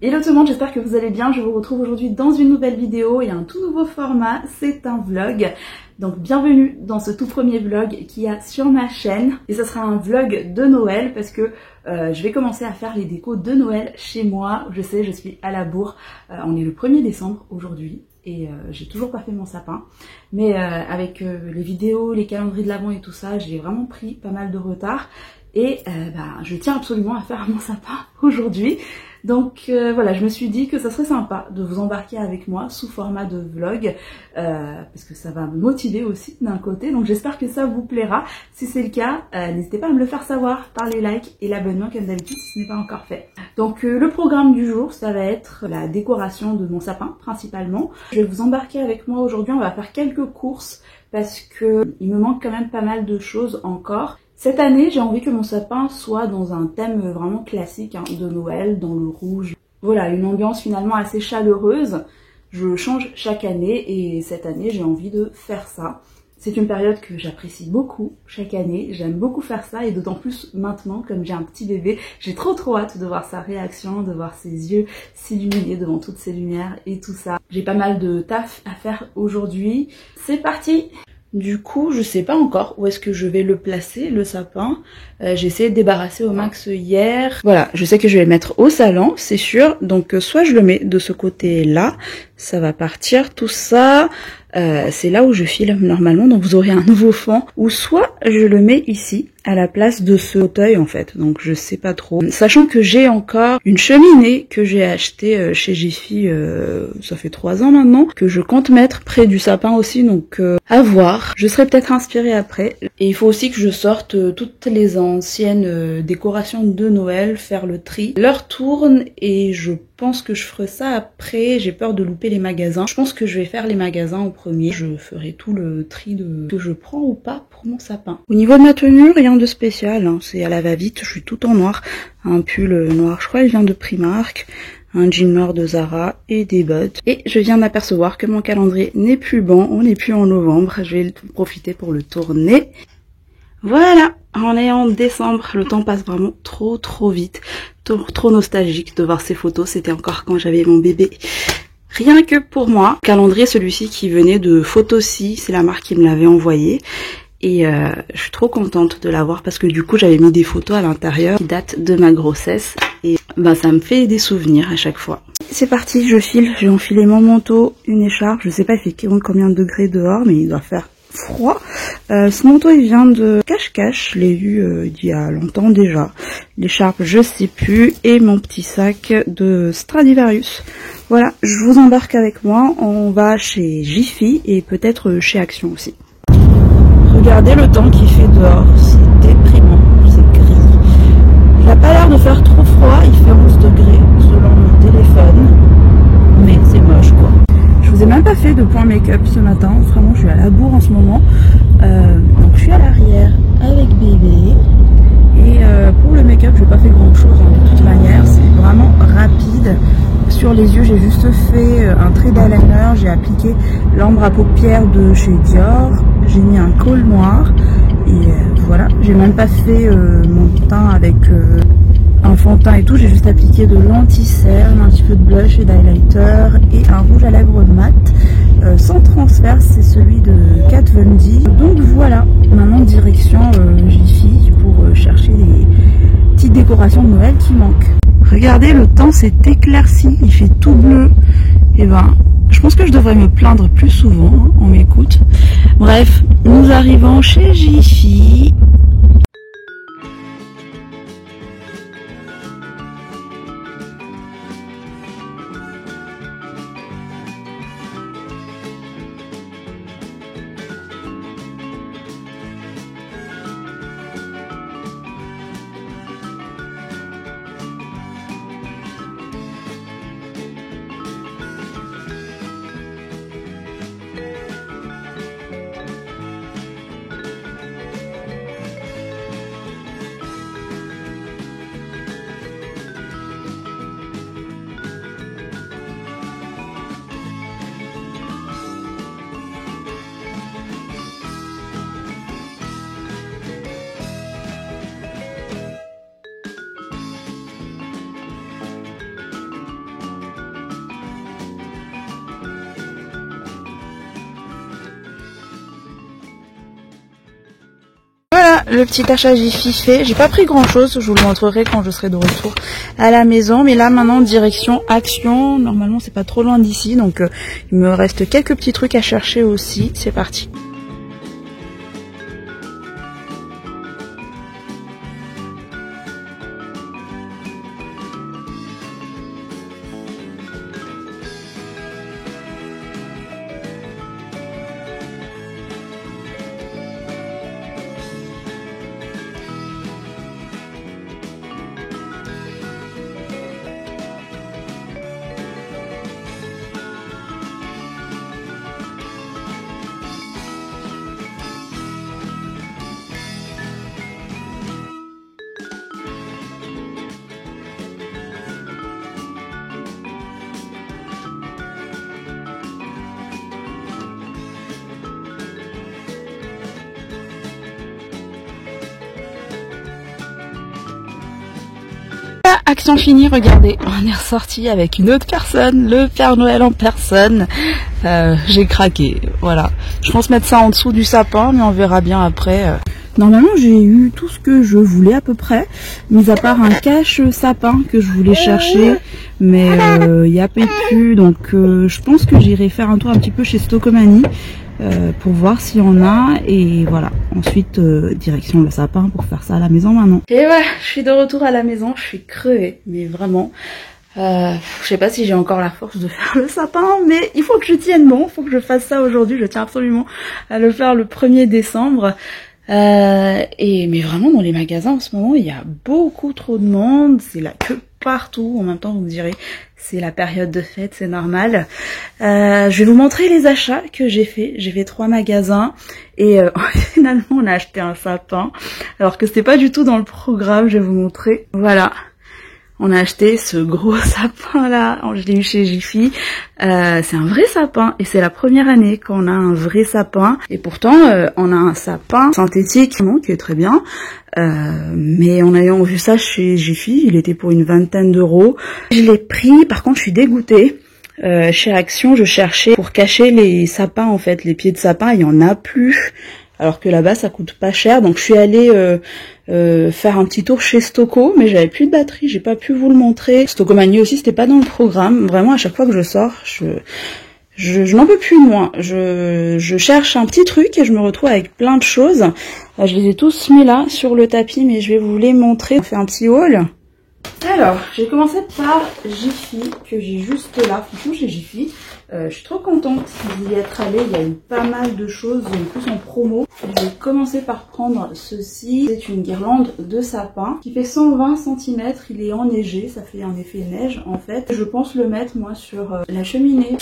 Hello tout le monde, j'espère que vous allez bien. Je vous retrouve aujourd'hui dans une nouvelle vidéo et un tout nouveau format, c'est un vlog. Donc bienvenue dans ce tout premier vlog qu'il y a sur ma chaîne. Et ce sera un vlog de Noël parce que je vais commencer à faire les décos de Noël chez moi. Je sais, je suis à la bourre. On est le 1er décembre aujourd'hui et j'ai toujours pas fait mon sapin. Mais avec les vidéos, les calendriers de l'Avent et tout ça, j'ai vraiment pris pas mal de retard. Et je tiens absolument à faire mon sapin aujourd'hui. Donc voilà, je me suis dit que ça serait sympa de vous embarquer avec moi sous format de vlog parce que ça va me motiver aussi d'un côté. Donc j'espère que ça vous plaira. Si c'est le cas, n'hésitez pas à me le faire savoir par les likes et l'abonnement comme d'habitude si ce n'est pas encore fait. Donc le programme du jour, ça va être la décoration de mon sapin principalement. Je vais vous embarquer avec moi aujourd'hui, on va faire quelques courses parce que il me manque quand même pas mal de choses encore. Cette année, j'ai envie que mon sapin soit dans un thème vraiment classique de Noël, dans le rouge. Voilà, une ambiance finalement assez chaleureuse. Je change chaque année et cette année, j'ai envie de faire ça. C'est une période que j'apprécie beaucoup chaque année. J'aime beaucoup faire ça et d'autant plus maintenant, comme j'ai un petit bébé. J'ai trop hâte de voir sa réaction, de voir ses yeux s'illuminer devant toutes ces lumières et tout ça. J'ai pas mal de taf à faire aujourd'hui. C'est parti! Du coup, je sais pas encore où est-ce que je vais le placer, le sapin. J'ai essayé de débarrasser au max hier. Voilà, je sais que je vais le mettre au salon, c'est sûr. Donc soit je le mets de ce côté-là, ça va partir, tout ça. C'est là où je filme normalement, donc vous aurez un nouveau fond. Ou soit je le mets ici, à la place de ce fauteuil en fait. Donc je sais pas trop. Sachant que j'ai encore une cheminée que j'ai achetée chez Jiffy, ça fait 3 ans maintenant, que je compte mettre près du sapin aussi, donc à voir. Je serai peut-être inspirée après. Et il faut aussi que je sorte toutes les anciennes décorations de Noël, faire le tri. L'heure tourne et je pense que je ferai ça après. J'ai peur de louper les magasins. Je pense que je vais faire les magasins en premier. Je ferai tout le tri de que je prends ou pas pour mon sapin. Au niveau de ma tenue, rien de spécial, hein. C'est à la va-vite. Je suis tout en noir. Un pull noir, je crois, il vient de Primark. Un jean noir de Zara et des bottes. Et je viens d'apercevoir que mon calendrier n'est plus bon. On n'est plus en novembre. Je vais en profiter pour le tourner. Voilà, on est en décembre. Le temps passe vraiment trop vite. Trop nostalgique de voir ces photos. C'était encore quand j'avais mon bébé. Rien que pour moi. Calendrier, celui-ci qui venait de Photosi. C'est la marque qui me l'avait envoyé. Et je suis trop contente de l'avoir parce que du coup j'avais mis des photos à l'intérieur qui datent de ma grossesse et ça me fait des souvenirs à chaque fois. C'est parti, je file, j'ai enfilé mon manteau, une écharpe, je sais pas effectivement combien de degrés dehors mais il doit faire froid. Ce manteau il vient de Cache-Cache, je l'ai eu il y a longtemps déjà. L'écharpe je sais plus et mon petit sac de Stradivarius. Voilà, je vous embarque avec moi, on va chez Jiffy et peut-être chez Action aussi. Regardez le temps qu'il fait dehors, c'est déprimant, c'est gris. Il n'a pas l'air de faire trop froid, il fait 11 degrés selon mon téléphone, mais c'est moche quoi. Je vous ai même pas fait de point make-up ce matin, vraiment je suis à la bourre en ce moment. Donc je suis à l'arrière avec bébé et pour le make-up je n'ai pas fait grand chose de toute manière, c'est vraiment rapide. Sur les yeux j'ai juste fait un trait d'eyeliner, j'ai appliqué l'ombre à paupières de chez Dior, j'ai mis un col noir et voilà, j'ai même pas fait mon teint avec un fond de teint et tout, j'ai juste appliqué de l'anti-cerne, un petit peu de blush et d'highlighter et un rouge à lèvres mat sans transfert, c'est celui de Kat Von D. Donc voilà, maintenant direction Jiffy pour chercher les petites décorations de Noël qui manquent. Regardez, le temps s'est éclairci, il fait tout bleu. Et je pense que je devrais me plaindre plus souvent, hein, on m'écoute. Bref, nous arrivons chez Jiffy. le petit achat Jiffy fait. J'ai pas pris grand chose, je vous le montrerai quand je serai de retour à la maison. Mais là maintenant direction Action. Normalement c'est pas trop loin d'ici, donc il me reste quelques petits trucs à chercher aussi. C'est parti. Action finie, regardez, on est ressorti avec une autre personne, le Père Noël en personne. J'ai craqué, voilà. Je pense mettre ça en dessous du sapin, mais on verra bien après. Normalement, j'ai eu tout ce que je voulais à peu près, mis à part un cache sapin que je voulais chercher, mais il n'y a pas plus, donc je pense que j'irai faire un tour un petit peu chez Stocomanie. Pour voir s'il y en a, et voilà, ensuite direction le sapin pour faire ça à la maison maintenant. Et ouais, je suis de retour à la maison, je suis crevée, mais vraiment je sais pas si j'ai encore la force de faire le sapin, mais il faut que je tienne bon, il faut que je fasse ça aujourd'hui, je tiens absolument à le faire le 1er décembre. Mais vraiment dans les magasins en ce moment il y a beaucoup trop de monde, c'est la queue partout. En même temps vous me direz c'est la période de fête, c'est normal. Je vais vous montrer les achats que j'ai fait. J'ai fait 3 magasins et finalement on a acheté un sapin alors que c'était pas du tout dans le programme. Je vais vous montrer. Voilà. On a acheté ce gros sapin là, je l'ai eu chez Jiffy. C'est un vrai sapin et c'est la première année qu'on a un vrai sapin. Et pourtant, on a un sapin synthétique qui est très bien. Mais en ayant vu ça chez Jiffy, il était pour une 20aine d'euros. Je l'ai pris, par contre je suis dégoûtée. Chez Action, je cherchais pour cacher les sapins en fait, les pieds de sapin, il n'y en a plus. Alors que là-bas, ça coûte pas cher. Donc, je suis allée faire un petit tour chez Stoco, mais j'avais plus de batterie, j'ai pas pu vous le montrer. Stocomanie aussi, c'était pas dans le programme. Vraiment, à chaque fois que je sors, je n'en peux plus de moi. Je cherche un petit truc et je me retrouve avec plein de choses. Je les ai tous mis là, sur le tapis, mais je vais vous les montrer. On fait un petit haul. Alors, j'ai commencé par Jiffy, que j'ai juste là. Franchement, chez Jiffy, je suis trop contente d'y être allée. Il y a eu pas mal de choses, en plus en promo. J'ai commencé par prendre ceci. C'est une guirlande de sapin qui fait 120 cm. Il est enneigé, ça fait un effet neige en fait. Je pense le mettre moi sur la cheminée.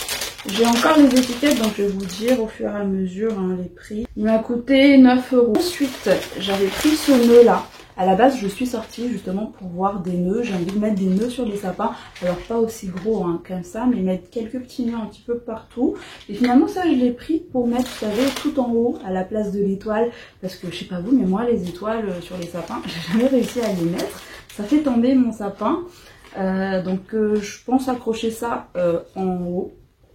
J'ai encore les étiquettes, donc je vais vous dire au fur et à mesure les prix. Il m'a coûté 9 €. Ensuite, j'avais pris ce nœud là. À la base, je suis sortie justement pour voir des nœuds. J'ai envie de mettre des nœuds sur les sapins. Alors pas aussi gros comme ça, mais mettre quelques petits nœuds un petit peu partout. Et finalement, ça, je l'ai pris pour mettre, vous savez, tout en haut, à la place de l'étoile. Parce que, je sais pas vous, mais moi, les étoiles sur les sapins, j'ai jamais réussi à les mettre. Ça fait tomber mon sapin. Donc, je pense accrocher ça en haut,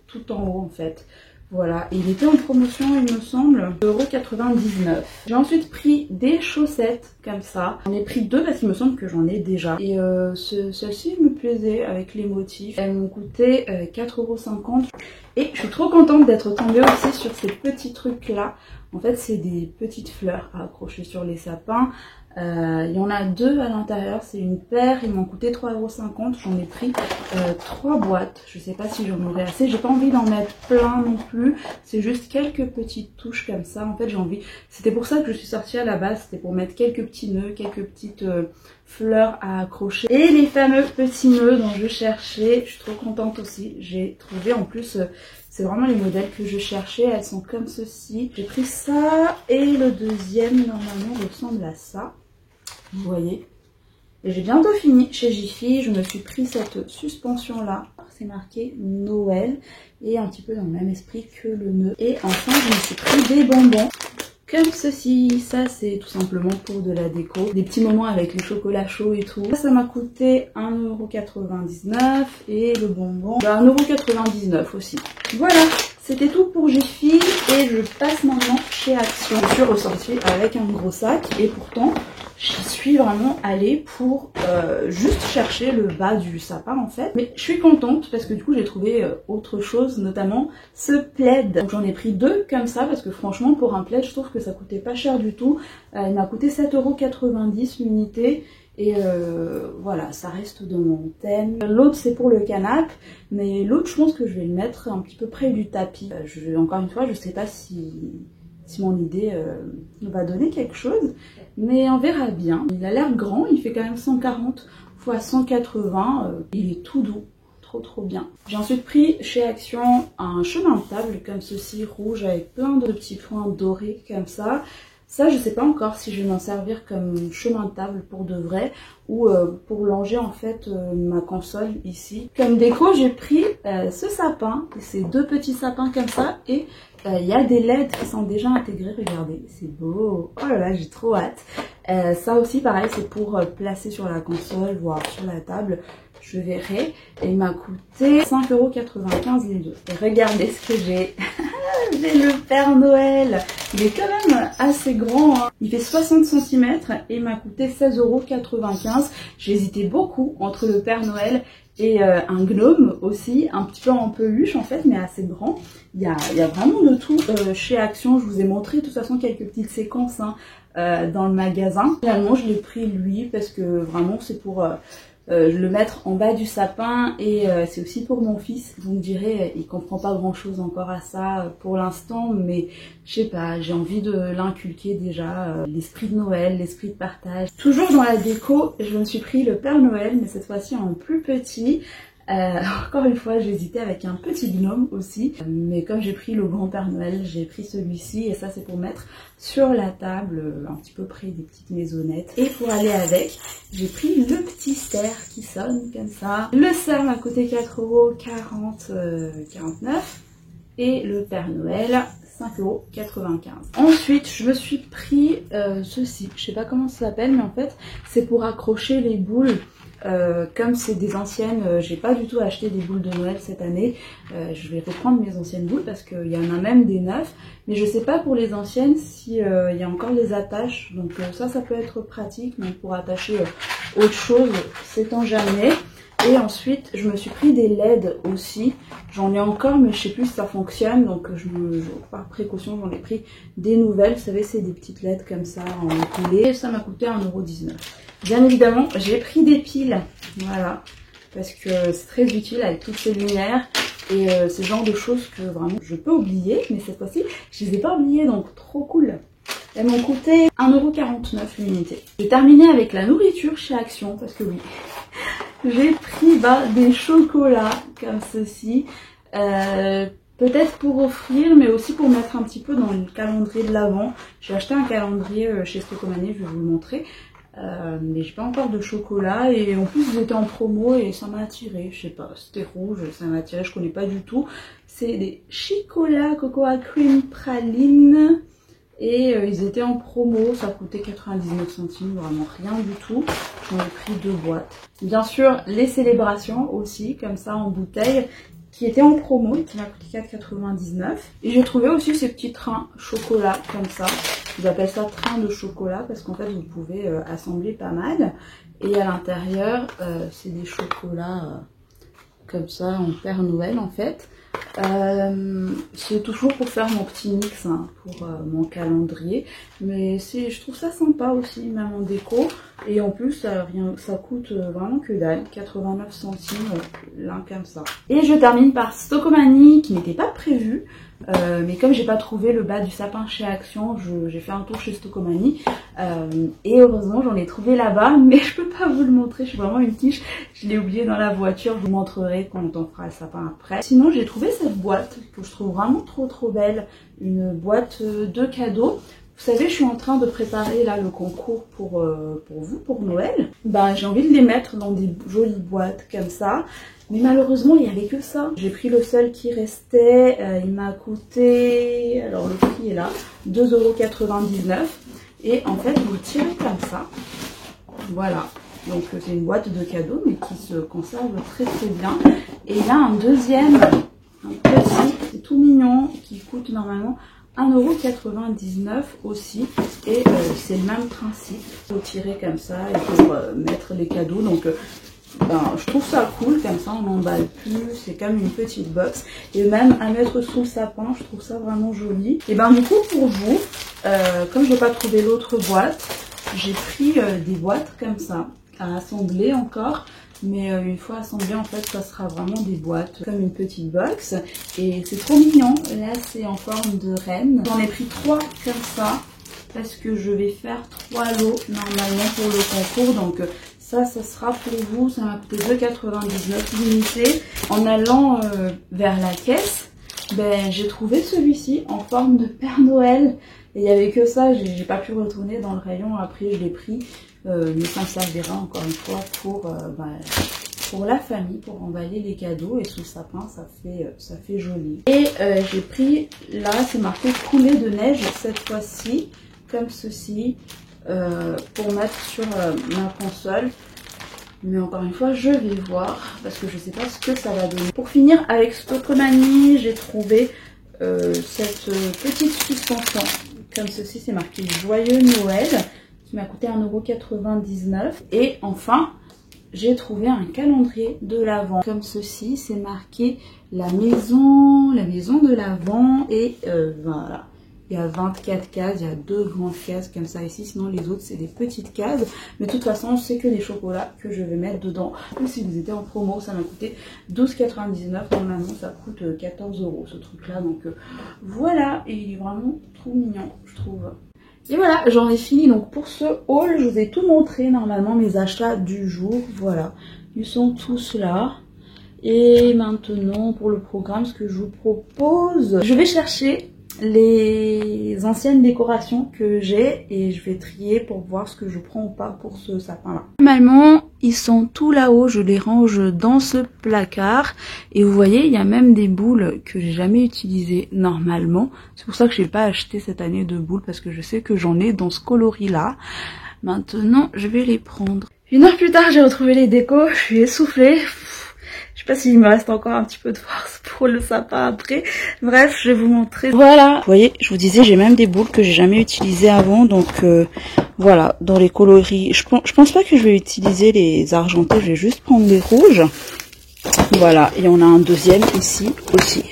tout en haut en fait. Voilà, il était en promotion, il me semble, 1,99 €. J'ai ensuite pris des chaussettes comme ça. J'en ai pris 2 parce qu'il me semble que j'en ai déjà. Et celle-ci me plaisait avec les motifs. Elles m'ont coûté 4,50 €. Et je suis trop contente d'être tombée aussi sur ces petits trucs là. En fait, c'est des petites fleurs à accrocher sur les sapins. Il y en a 2 à l'intérieur, c'est une paire, ils m'ont coûté 3,50 €, j'en ai pris 3 boîtes, je sais pas si j'en aurai assez, j'ai pas envie d'en mettre plein non plus, c'est juste quelques petites touches comme ça, en fait j'ai envie, c'était pour ça que je suis sortie à la base, c'était pour mettre quelques petits nœuds, quelques petites fleurs à accrocher, et les fameux petits nœuds dont je cherchais, je suis trop contente aussi, j'ai trouvé en plus... c'est vraiment les modèles que je cherchais, elles sont comme ceci. J'ai pris ça et le deuxième normalement ressemble à ça. Vous voyez. Et j'ai bientôt fini chez Jiffy. Je me suis pris cette suspension là. C'est marqué Noël et un petit peu dans le même esprit que le nœud. Et enfin je me suis pris des bonbons. Comme ceci, ça c'est tout simplement pour de la déco, des petits moments avec les chocolats chauds et tout. Ça m'a coûté 1,99 € et le bonbon 1,99 € aussi. Voilà, C'était tout pour Jiffy et je passe maintenant chez Action. Je suis ressortie avec un gros sac et pourtant j'y suis vraiment allée pour juste chercher le bas du sapin en fait. Mais je suis contente parce que du coup j'ai trouvé autre chose, notamment ce plaid. Donc j'en ai pris 2 comme ça parce que franchement pour un plaid je trouve que ça coûtait pas cher du tout. Il m'a coûté 7,90 € l'unité. Et voilà, ça reste dans mon thème. L'autre c'est pour le canapé, mais l'autre je pense que je vais le mettre un petit peu près du tapis. Encore une fois, je sais pas si mon idée va donner quelque chose, mais on verra bien. Il a l'air grand, il fait quand même 140 x 180, il est tout doux. Trop bien. J'ai ensuite pris chez Action un chemin de table comme ceci, rouge, avec plein de petits points dorés comme ça. Ça, je sais pas encore si je vais m'en servir comme chemin de table pour de vrai ou pour longer en fait ma console ici. Comme déco, j'ai pris ce sapin, ces 2 petits sapins comme ça et il y a des LED qui sont déjà intégrés, regardez, c'est beau. Oh là là, j'ai trop hâte. Ça aussi, pareil, c'est pour placer sur la console, voire sur la table. Je verrai. Et il m'a coûté 5,95 € les 2. Et regardez ce que j'ai. J'ai le Père Noël. Il est quand même assez grand. Hein. Il fait 60 cm et il m'a coûté 16,95 €. J'hésitais beaucoup entre le Père Noël et un gnome aussi, un petit peu en peluche en fait, mais assez grand. Il y a vraiment de tout chez Action. Je vous ai montré de toute façon quelques petites séquences hein, dans le magasin. Finalement, je l'ai pris lui parce que vraiment c'est pour... le mettre en bas du sapin et c'est aussi pour mon fils. Vous me direz, il comprend pas grand chose encore à ça pour l'instant, mais je sais pas, j'ai envie de l'inculquer déjà, l'esprit de Noël, l'esprit de partage. Toujours dans la déco, je me suis pris le Père Noël, mais cette fois-ci en plus petit. Encore une fois, j'hésitais avec un petit gnome aussi, mais comme j'ai pris le grand Père Noël, j'ai pris celui-ci et ça c'est pour mettre sur la table, un petit peu près des petites maisonnettes. Et pour aller avec, j'ai pris le petit cerf qui sonne comme ça. Le cerf m'a coûté 4,49 € et le Père Noël 5,95 €. Ensuite, je me suis pris ceci, je sais pas comment ça s'appelle, mais en fait, c'est pour accrocher les boules. Comme c'est des anciennes, j'ai pas du tout acheté des boules de Noël cette année. Je vais reprendre mes anciennes boules parce qu'il y en a même des neufs. Mais je sais pas pour les anciennes si il y a encore les attaches. Donc ça peut être pratique. Mais pour attacher autre chose, sait-on jamais. Et ensuite, je me suis pris des LED aussi. J'en ai encore, mais je sais plus si ça fonctionne. Donc, par précaution, j'en ai pris des nouvelles. Vous savez, c'est des petites LED comme ça, en coulée. Et ça m'a coûté 1,19 €. Bien évidemment, j'ai pris des piles. Voilà. Parce que c'est très utile avec toutes ces lumières. Et c'est le genre de choses que vraiment je peux oublier. Mais cette fois-ci, je les ai pas oubliées. Donc, trop cool. Elles m'ont coûté 1,49 € l'unité. J'ai terminé avec la nourriture chez Action. Parce que oui... J'ai pris des chocolats comme ceci, peut-être pour offrir, mais aussi pour mettre un petit peu dans le calendrier de l'Avent. J'ai acheté un calendrier chez Stocomanie, je vais vous le montrer, mais j'ai pas encore de chocolat et en plus ils étaient en promo et ça m'a attiré, je sais pas, c'était rouge, ça m'a attiré, je connais pas du tout. C'est des chocolats cocoa cream praline. Et ils étaient en promo, ça coûtait 99 centimes, vraiment rien du tout. J'en ai pris 2 boîtes. Bien sûr, les célébrations aussi, comme ça en bouteille, qui étaient en promo et qui m'a coûté 4,99 €. Et j'ai trouvé aussi ces petits trains chocolat comme ça. Ils appellent ça train de chocolat parce qu'en fait vous pouvez assembler pas mal. Et à l'intérieur, c'est des chocolats comme ça en Père Noël en fait. C'est toujours pour faire mon petit mix hein, pour mon calendrier, mais je trouve ça sympa aussi même en déco et en plus ça coûte vraiment que dalle, 89 centimes l'un comme ça. Et je termine par Stocomanie qui n'était pas prévu, mais comme j'ai pas trouvé le bas du sapin chez Action, j'ai fait un tour chez Stocomanie et heureusement j'en ai trouvé là-bas, mais je peux pas vous le montrer, je suis vraiment une quiche, je l'ai oublié dans la voiture, je vous montrerai quand on fera le sapin après. Sinon j'ai trouvé cette boîte que je trouve vraiment trop belle, une boîte de cadeaux. Vous savez, je suis en train de préparer là le concours pour vous, pour Noël. J'ai envie de les mettre dans des jolies boîtes comme ça. Mais malheureusement, il n'y avait que ça. J'ai pris le seul qui restait. Il m'a coûté, alors le prix est là, 2,99 €. Et en fait, vous le tirez comme ça. Voilà. Donc c'est une boîte de cadeaux, mais qui se conserve très bien. Et il y a un deuxième, un petit tout mignon, qui coûte normalement 1,99 € aussi. Et c'est le même principe. Il faut tirer comme ça et pour mettre les cadeaux. Donc je trouve ça cool, comme ça on n'emballe plus, c'est comme une petite box. Et même à mettre sous le sapin, je trouve ça vraiment joli. Et du coup pour vous, comme je n'ai pas trouvé l'autre boîte, j'ai pris des boîtes comme ça, à assembler encore. Mais une fois assemblé, en fait, ça sera vraiment des boîtes comme une petite box. Et c'est trop mignon. Là, c'est en forme de reine. J'en ai pris 3 comme ça parce que je vais faire 3 lots normalement pour le concours. Donc ça sera pour vous. Ça m'a coûté 2,99 limité. En allant vers la caisse, j'ai trouvé celui-ci en forme de Père Noël. Et il n'y avait que ça. J'ai pas pu retourner dans le rayon. Après, je l'ai pris. Mais ça me servira encore une fois pour la famille, pour emballer les cadeaux, et sous le sapin ça fait joli. Et j'ai pris, là c'est marqué coulée de neige cette fois-ci, comme ceci, pour mettre sur ma console. Mais encore une fois je vais voir, parce que je sais pas ce que ça va donner. Pour finir avec Stockomanie, j'ai trouvé cette petite suspension, comme ceci, c'est marqué Joyeux Noël. Qui m'a coûté 1,99 €. Et enfin, j'ai trouvé un calendrier de l'Avent. Comme ceci, c'est marqué la maison de l'Avent. Et voilà, il y a 24 cases, il y a 2 grandes cases comme ça ici. Sinon les autres, c'est des petites cases. Mais de toute façon, c'est que des chocolats que je vais mettre dedans. Même si vous étiez en promo, ça m'a coûté 12,99 €. Normalement, ça coûte 14 € ce truc-là. Donc voilà, et il est vraiment trop mignon, je trouve. Et voilà, j'en ai fini donc pour ce haul. Je vous ai tout montré normalement, mes achats du jour. Voilà, ils sont tous là. Et maintenant pour le programme, ce que je vous propose, je vais chercher les anciennes décorations que j'ai et je vais trier pour voir ce que je prends ou pas pour ce sapin là. Normalement ils sont tout là-haut, je les range dans ce placard et vous voyez il y a même des boules que j'ai jamais utilisées normalement. C'est pour ça que j'ai pas acheté cette année de boules, parce que je sais que j'en ai dans ce coloris là. Maintenant je vais les prendre. 1 heure plus tard, j'ai retrouvé les décos, je suis essoufflée. Je sais pas s'il me reste encore un petit peu de force pour le sapin après. Bref, je vais vous montrer. Voilà, vous voyez, je vous disais, j'ai même des boules que j'ai jamais utilisées avant. Donc voilà, dans les coloris. Je pense pas que je vais utiliser les argentés, je vais juste prendre les rouges. Voilà, et on a un deuxième ici aussi.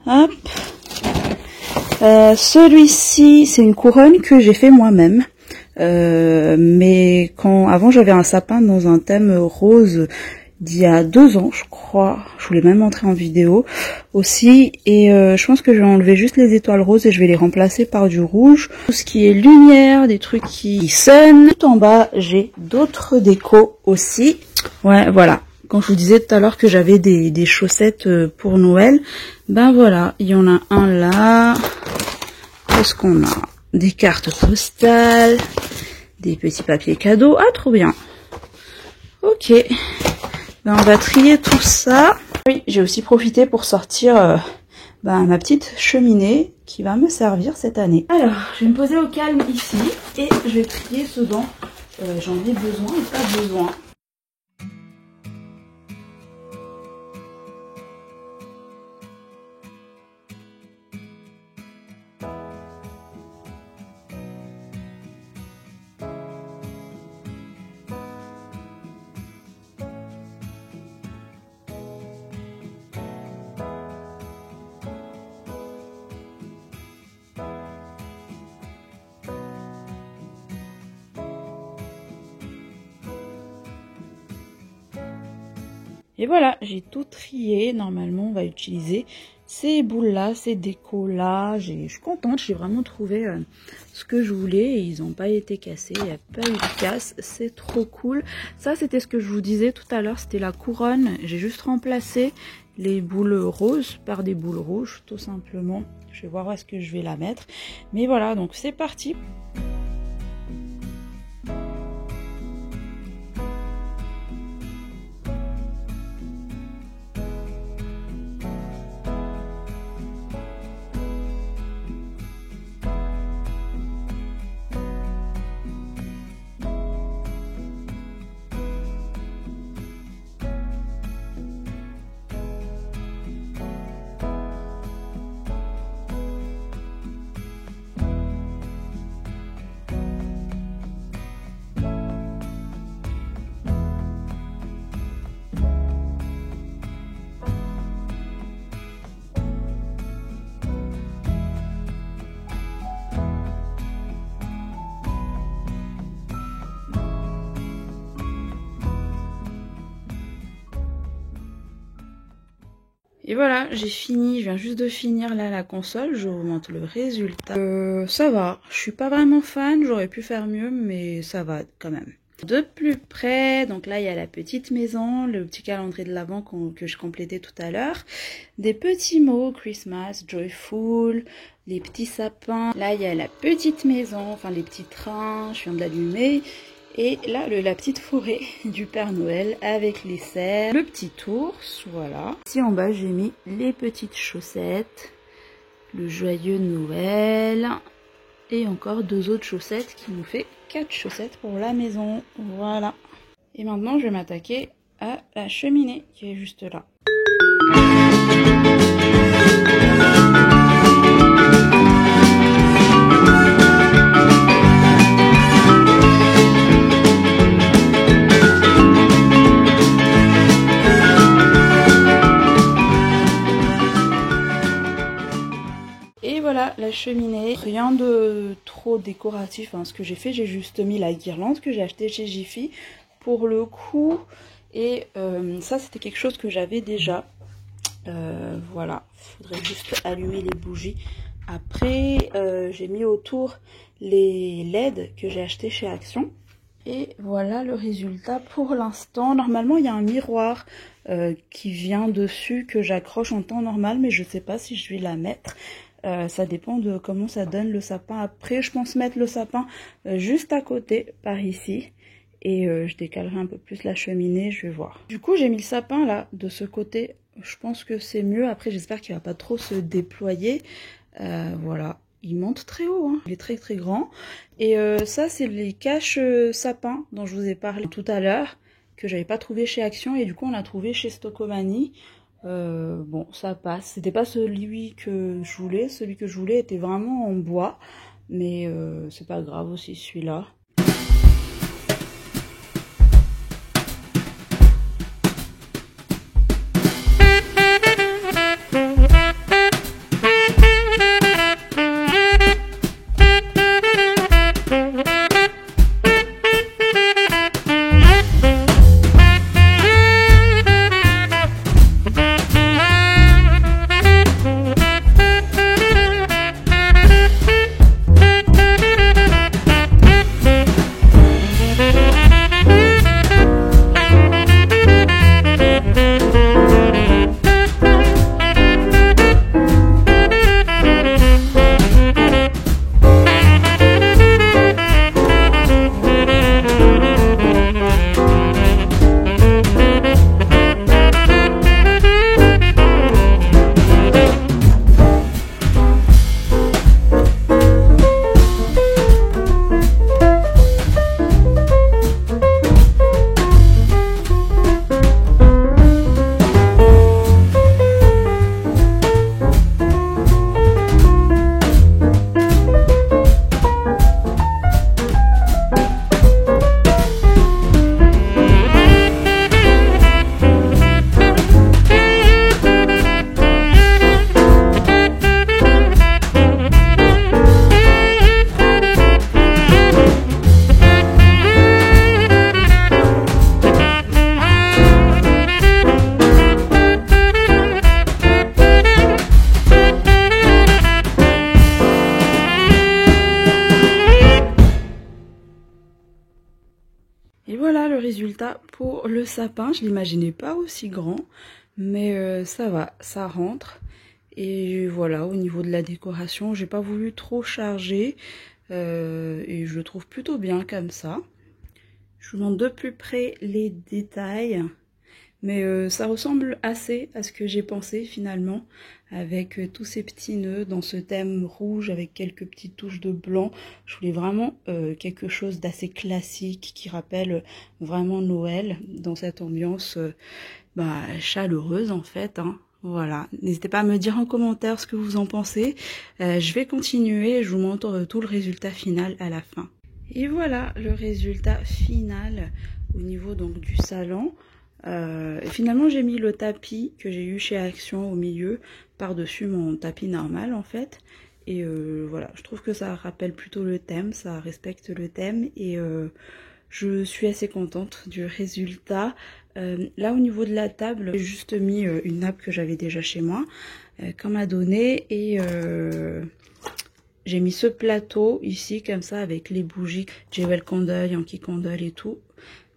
Hop. Celui-ci, c'est une couronne que j'ai fait moi-même. Mais avant j'avais un sapin dans un thème rose d'il y a 2 ans, je crois. Je voulais même montrer en vidéo aussi. Et je pense que je vais enlever juste les étoiles roses et je vais les remplacer par du rouge. Tout ce qui est lumière, des trucs qui sonnent. Tout en bas, j'ai d'autres décos aussi. Ouais, voilà. Quand je vous disais tout à l'heure que j'avais des chaussettes pour Noël, voilà, il y en a un là. Qu'est-ce qu'on a? Des cartes postales, des petits papiers cadeaux. Ah, trop bien. Ok. On va trier tout ça. Oui, j'ai aussi profité pour sortir ma petite cheminée qui va me servir cette année. Alors, je vais me poser au calme ici et je vais trier ce dont j'en ai besoin et pas besoin. Et voilà, j'ai tout trié. Normalement, on va utiliser ces boules-là, ces décos-là. Je suis contente, j'ai vraiment trouvé ce que je voulais et ils n'ont pas été cassés. Il n'y a pas eu de casse, c'est trop cool. Ça, c'était ce que je vous disais tout à l'heure, c'était la couronne. J'ai juste remplacé les boules roses par des boules rouges, tout simplement. Je vais voir où est-ce que je vais la mettre. Mais voilà, donc c'est parti. Et voilà, j'ai fini, je viens juste de finir là la console, je vous montre le résultat. Ça va, je suis pas vraiment fan, j'aurais pu faire mieux, mais ça va quand même. De plus près, donc là il y a la petite maison, le petit calendrier de l'Avent que je complétais tout à l'heure, des petits mots, Christmas, Joyful, les petits sapins. Là il y a la petite maison, enfin les petits trains, je viens de l'allumer. Et là, la petite forêt du Père Noël avec les cerfs, le petit ours, voilà. Ici en bas, j'ai mis les petites chaussettes, le joyeux Noël et encore 2 autres chaussettes qui nous fait 4 chaussettes pour la maison, voilà. Et maintenant, je vais m'attaquer à la cheminée qui est juste là. Et voilà la cheminée, rien de trop décoratif, hein. Ce que j'ai fait, j'ai juste mis la guirlande que j'ai achetée chez Jiffy pour le coup. Et ça c'était quelque chose que j'avais déjà. Voilà, il faudrait juste allumer les bougies. Après j'ai mis autour les LED que j'ai acheté chez Action. Et voilà le résultat pour l'instant. Normalement il y a un miroir qui vient dessus que j'accroche en temps normal, mais je ne sais pas si je vais la mettre. Ça dépend de comment ça donne le sapin. Après, je pense mettre le sapin juste à côté, par ici. Et je décalerai un peu plus la cheminée, je vais voir. Du coup, j'ai mis le sapin là, de ce côté. Je pense que c'est mieux. Après, j'espère qu'il va pas trop se déployer. Voilà. Il monte très haut, hein. Il est très très grand. Et ça, c'est les caches sapins dont je vous ai parlé tout à l'heure, que j'avais pas trouvé chez Action. Et du coup, on l'a trouvé chez Stockomanie. Bon, ça passe. C'était pas celui que je voulais. Celui que je voulais était vraiment en bois. Mais c'est pas grave aussi celui-là. Et voilà le résultat pour le sapin. Je l'imaginais pas aussi grand, mais ça va, ça rentre. Et voilà, au niveau de la décoration, j'ai pas voulu trop charger et je le trouve plutôt bien comme ça. Je vous montre de plus près les détails. Mais ça ressemble assez à ce que j'ai pensé finalement, avec tous ces petits nœuds dans ce thème rouge avec quelques petites touches de blanc. Je voulais vraiment quelque chose d'assez classique qui rappelle vraiment Noël dans cette ambiance chaleureuse en fait, hein. Voilà, n'hésitez pas à me dire en commentaire ce que vous en pensez. Je vais continuer et je vous montre tout le résultat final à la fin. Et voilà le résultat final au niveau donc du salon. Finalement j'ai mis le tapis que j'ai eu chez Action au milieu par-dessus mon tapis normal en fait, et voilà, je trouve que ça rappelle plutôt le thème, ça respecte le thème, et Je suis assez contente du résultat. Là au niveau de la table, j'ai juste mis une nappe que j'avais déjà chez moi, qu'on m'a donnée, et j'ai mis ce plateau ici comme ça avec les bougies Jewel Candle, Yankee Candle et tout.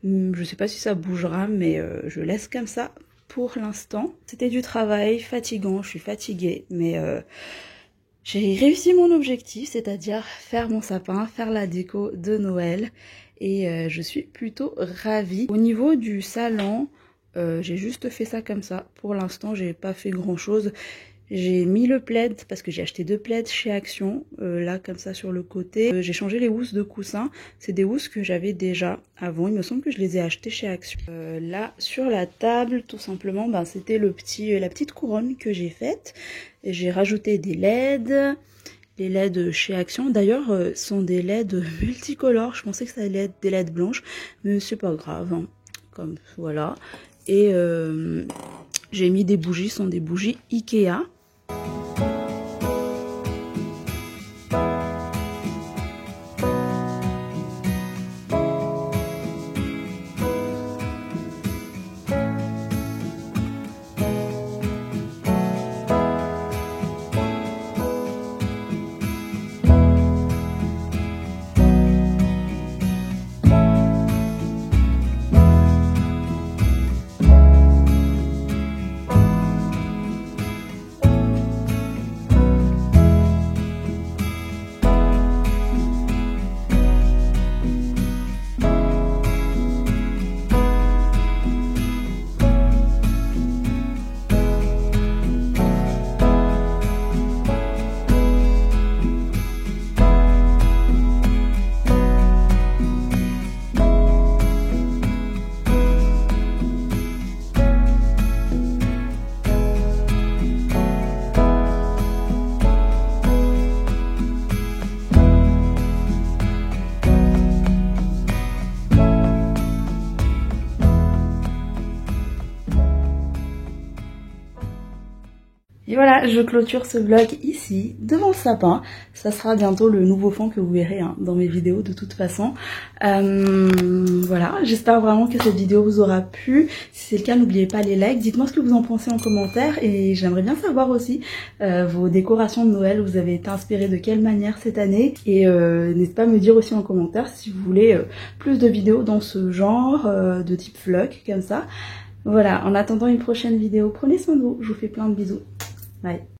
Je sais pas si ça bougera, mais je laisse comme ça pour l'instant. C'était du travail fatigant, je suis fatiguée, mais j'ai réussi mon objectif, c'est-à-dire faire mon sapin, faire la déco de Noël, et je suis plutôt ravie. Au niveau du salon, j'ai juste fait ça comme ça. Pour l'instant, j'ai pas fait grand-chose. J'ai mis le plaid parce que j'ai acheté 2 plaids chez Action, là comme ça sur le côté. J'ai changé les housses de coussin, c'est des housses que j'avais déjà avant, il me semble que je les ai achetées chez Action. Là sur la table, tout simplement, ben, c'était la petite couronne que j'ai faite. J'ai rajouté des LED, les LED chez Action. D'ailleurs, sont des LED multicolores, je pensais que ça allait être des LED blanches, mais c'est pas grave, hein. Comme voilà. Et j'ai mis des bougies, ce sont des bougies Ikea. Et voilà, je clôture ce vlog ici, devant le sapin. Ça sera bientôt le nouveau fond que vous verrez hein, dans mes vidéos de toute façon. Voilà, j'espère vraiment que cette vidéo vous aura plu. Si c'est le cas, n'oubliez pas les likes. Dites-moi ce que vous en pensez en commentaire. Et j'aimerais bien savoir aussi vos décorations de Noël. Vous avez été inspiré de quelle manière cette année. Et n'hésitez pas à me dire aussi en commentaire si vous voulez plus de vidéos dans ce genre, de type vlog, comme ça. Voilà, en attendant une prochaine vidéo, prenez soin de vous. Je vous fais plein de bisous. Bye.